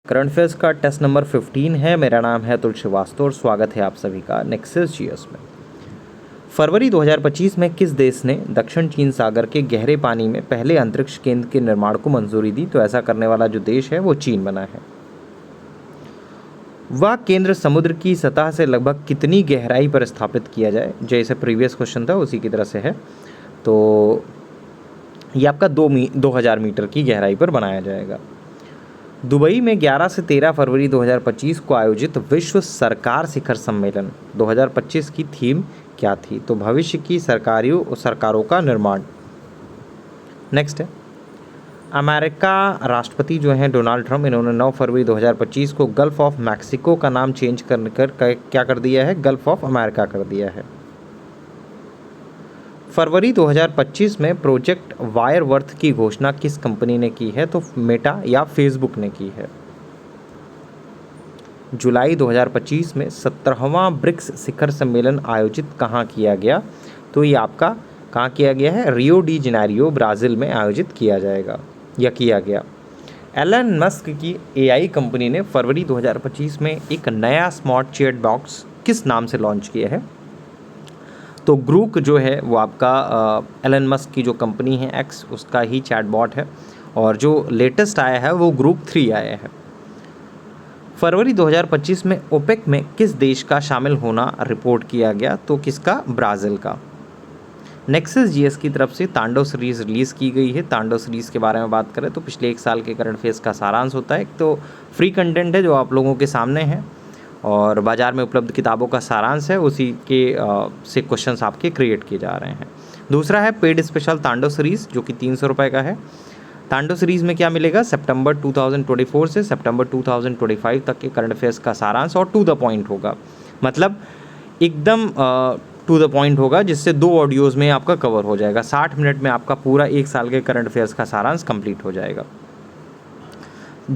Current affairs का test number 15 है। मेरा नाम है अतुल श्रीवास्तव और स्वागत है आप सभी का नेक्सस जीएस में। फरवरी 2025 में किस देश ने दक्षिण चीन सागर के गहरे पानी में पहले अंतरिक्ष केंद्र के निर्माण को मंजूरी दी? तो ऐसा करने वाला जो देश है वो चीन बना है। वह केंद्र समुद्र की सतह से लगभग कितनी गहराई पर स्थापित किया जाए? जैसे प्रीवियस क्वेश्चन था उसी की तरह से है। तो ये आपका 2000 मीटर की गहराई पर बनाया जाएगा। दुबई में 11 से 13 फरवरी 2025 को आयोजित विश्व सरकार शिखर सम्मेलन 2025 की थीम क्या थी? तो भविष्य की सरकारों का निर्माण। नेक्स्ट है, अमेरिका राष्ट्रपति जो हैं डोनाल्ड ट्रंप, इन्होंने 9 फरवरी 2025 को गल्फ ऑफ मैक्सिको का नाम चेंज कर क्या कर दिया है? गल्फ ऑफ अमेरिका कर दिया है। फरवरी 2025 में प्रोजेक्ट वायरवर्थ की घोषणा किस कंपनी ने की है? तो मेटा या फेसबुक ने की है। जुलाई 2025 में 17वां ब्रिक्स शिखर सम्मेलन आयोजित कहाँ किया गया? तो ये आपका कहाँ किया गया है? रियो डी जेनेरियो ब्राज़ील में आयोजित किया जाएगा या किया गया। एलन मस्क की एआई कंपनी ने फरवरी 2025 में एक नया स्मार्ट चैट बॉक्स किस नाम से लॉन्च किया है? तो ग्रूक जो है वो आपका एलन मस्क की जो कंपनी है एक्स, उसका ही चैटबॉट है और जो लेटेस्ट आया है वो ग्रूक 3 आया है। फरवरी 2025 में ओपेक में किस देश का शामिल होना रिपोर्ट किया गया? तो किसका? ब्राज़ील का। नेक्सस जीएस की तरफ से तांडव सीरीज़ रिलीज़ की गई है। तांडव सीरीज़ के बारे में बात करें तो पिछले एक साल के करंट अफेयर्स का सारांश होता है। एक तो फ्री कंटेंट है जो आप लोगों के सामने है और बाज़ार में उपलब्ध किताबों का सारांश है, उसी के से क्वेश्चंस आपके क्रिएट किए जा रहे हैं। दूसरा है पेड स्पेशल तांडव सीरीज़ जो कि 300 रुपये का है। तांडव सीरीज़ में क्या मिलेगा? सितंबर 2024 से सितंबर 2025 तक के करंट अफेयर्स का सारांश और टू द पॉइंट होगा, मतलब एकदम टू द पॉइंट होगा, जिससे 2 ऑडियोज़ में आपका कवर हो जाएगा। 60 मिनट में आपका पूरा एक साल के करंट अफेयर्स का सारांश कंप्लीट हो जाएगा।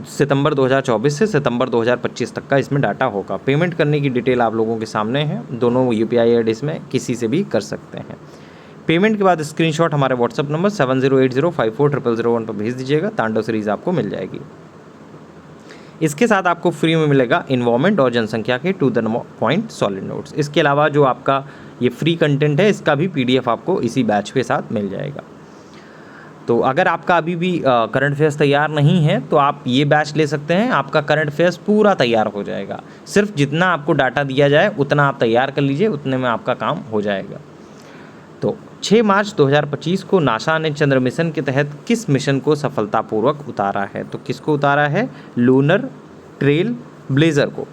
सितंबर 2024 से सितंबर 2025 तक का इसमें डाटा होगा। पेमेंट करने की डिटेल आप लोगों के सामने है, दोनों यूपीआई आईडीज़ में किसी से भी कर सकते हैं। पेमेंट के बाद स्क्रीनशॉट हमारे व्हाट्सअप नंबर 7080540001 पर भेज दीजिएगा। तांडव सीरीज़ आपको मिल जाएगी। इसके साथ आपको फ्री में मिलेगा इन्वायरमेंट और जनसंख्या के to the point solid notes. इसके अलावा जो आपका ये फ्री कंटेंट है इसका भी पीडीएफ आपको इसी बैच के साथ मिल जाएगा। तो अगर आपका अभी भी करंट अफेयर्स तैयार नहीं है तो आप ये बैच ले सकते हैं, आपका करंट अफेयर्स पूरा तैयार हो जाएगा। सिर्फ जितना आपको डाटा दिया जाए उतना आप तैयार कर लीजिए, उतने में आपका काम हो जाएगा। तो 6 मार्च 2025 को नासा ने चंद्र मिशन के तहत किस मिशन को सफलतापूर्वक उतारा है? तो किसको उतारा है? लूनर ट्रेल ब्लेजर को।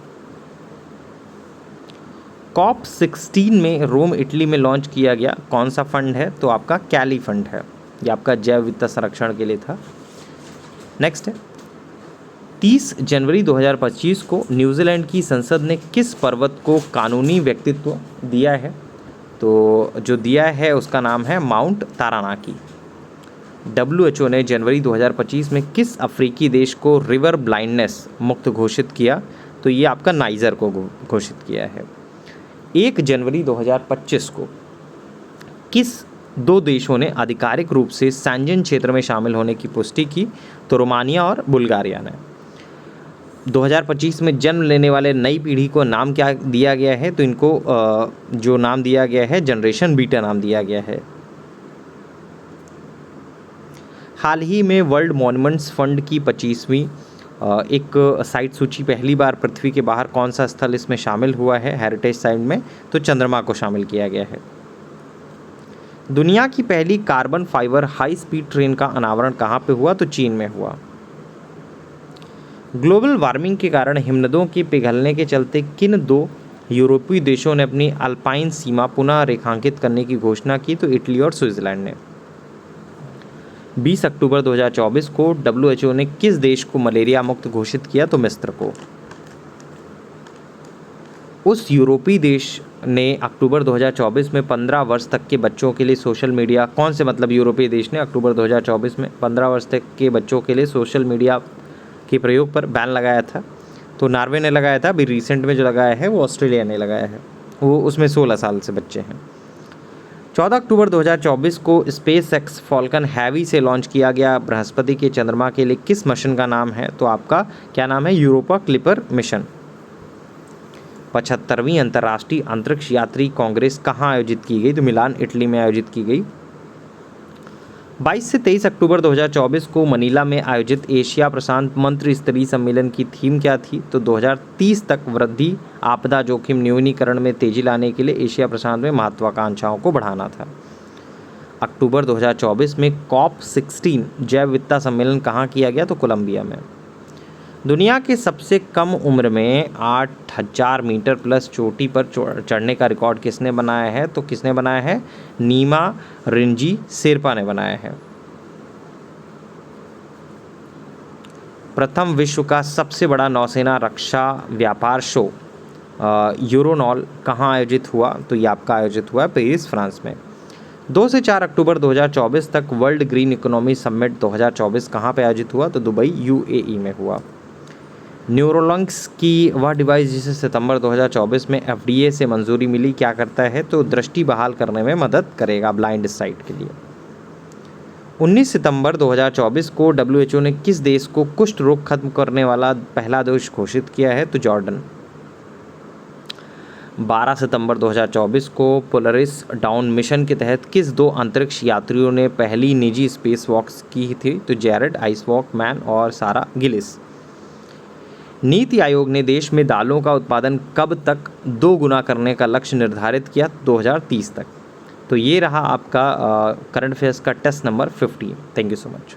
कॉप 16 में रोम इटली में लॉन्च किया गया कौन सा फंड है? तो आपका कैली फंड है, ये आपका जैव वित्त संरक्षण के लिए था। नेक्स्ट है, 30 जनवरी 2025 को न्यूजीलैंड की संसद ने किस पर्वत को कानूनी व्यक्तित्व दिया है? तो जो दिया है उसका नाम है माउंट तारानाकी। WHO ने जनवरी 2025 में किस अफ्रीकी देश को रिवर ब्लाइंडनेस मुक्त घोषित किया? तो ये आपका नाइजर को घोषित किया है। 1 जनवरी 2025 को किस 2 देशों ने आधिकारिक रूप से सेंजन क्षेत्र में शामिल होने की पुष्टि की? तो रोमानिया और बुल्गारिया ने। 2025 में जन्म लेने वाले नई पीढ़ी को नाम क्या दिया गया है? तो इनको जो नाम दिया गया है जनरेशन बीटा नाम दिया गया है। हाल ही में वर्ल्ड मॉन्यूमेंट्स फंड की 25वीं एक साइट सूची पहली बार पृथ्वी के बाहर कौन सा स्थल इसमें शामिल हुआ है हेरिटेज साइट में? तो चंद्रमा को शामिल किया गया है। दुनिया की पहली carbon fibre high speed train का अनावरण कहाँ पे हुआ? तो चीन में हुआ। ग्लोबल वार्मिंग के कारण हिमनदों के पिघलने के चलते किन 2 यूरोपीय देशों ने अपनी अल्पाइन सीमा पुनः रेखांकित करने की घोषणा की? तो इटली और स्विट्जरलैंड ने। 20 अक्टूबर 2024 को WHO ने किस देश को मलेरिया मुक्त घोषित किया? तो मिस्र को। उस यूरोपीय देश ने अक्टूबर 2024 में 15 वर्ष तक के बच्चों के लिए सोशल मीडिया, कौन से मतलब यूरोपीय देश ने अक्टूबर 2024 में 15 वर्ष तक के बच्चों के लिए सोशल मीडिया के प्रयोग पर बैन लगाया था? तो नॉर्वे ने लगाया था। अभी रिसेंट में जो लगाया है वो ऑस्ट्रेलिया ने लगाया है, वो उसमें 16 साल से बच्चे हैं। 14 अक्टूबर 2024 को स्पेस एक्स फॉल्कन हैवी से लॉन्च किया गया बृहस्पति के चंद्रमा के लिए किस मिशन का नाम है? तो आपका क्या नाम है? Europa clipper mission. 75वीं अंतर्राष्ट्रीय अंतरिक्ष यात्री कांग्रेस कहाँ आयोजित की गई? तो मिलान, इटली में आयोजित की गई। 22 से 23 अक्टूबर 2024 को मनीला में आयोजित एशिया प्रशांत मंत्री स्तरीय सम्मेलन की थीम क्या थी? तो 2030 तक वृद्धि, आपदा जोखिम न्यूनीकरण में तेजी लाने के लिए एशिया प्रशांत में महत्वाकांक्षाओं को बढ़ाना था। अक्टूबर 2024 में COP16 जैव विविधता सम्मेलन कहाँ किया गया? तो कोलंबिया में। दुनिया के सबसे कम उम्र में 8000 मीटर प्लस चोटी पर चढ़ने का रिकॉर्ड किसने बनाया है? तो किसने बनाया है? नीमा रिंजी शेरपा ने बनाया है। प्रथम विश्व का सबसे बड़ा नौसेना रक्षा व्यापार शो यूरोनॉल कहाँ आयोजित हुआ? तो ये आपका आयोजित हुआ है पेरिस, फ्रांस में। 2 से 4 अक्टूबर 2024 तक वर्ल्ड ग्रीन इकोनॉमी समिट 2024 कहाँ पे आयोजित हुआ? तो दुबई, UAE में हुआ। न्यूरोलिंक्स की वह डिवाइस जिसे सितंबर 2024 में FDA से मंजूरी मिली क्या करता है? तो दृष्टि बहाल करने में मदद करेगा ब्लाइंड साइट के लिए। 19 सितंबर 2024 को WHO ने किस देश को कुष्ठ रोग खत्म करने वाला पहला देश घोषित किया है? तो जॉर्डन। 12 सितंबर 2024 को पोलरिस डाउन मिशन के तहत किस 2 अंतरिक्ष यात्रियों ने पहली निजी स्पेस वॉक्स की थी? तो जैरेड आइसवॉकमैन और सारा गिलिस। नीति आयोग ने देश में दालों का उत्पादन कब तक 2 गुना करने का लक्ष्य निर्धारित किया? 2030 तक। तो ये रहा आपका करंट अफेयर्स का test number 15। Thank you so much.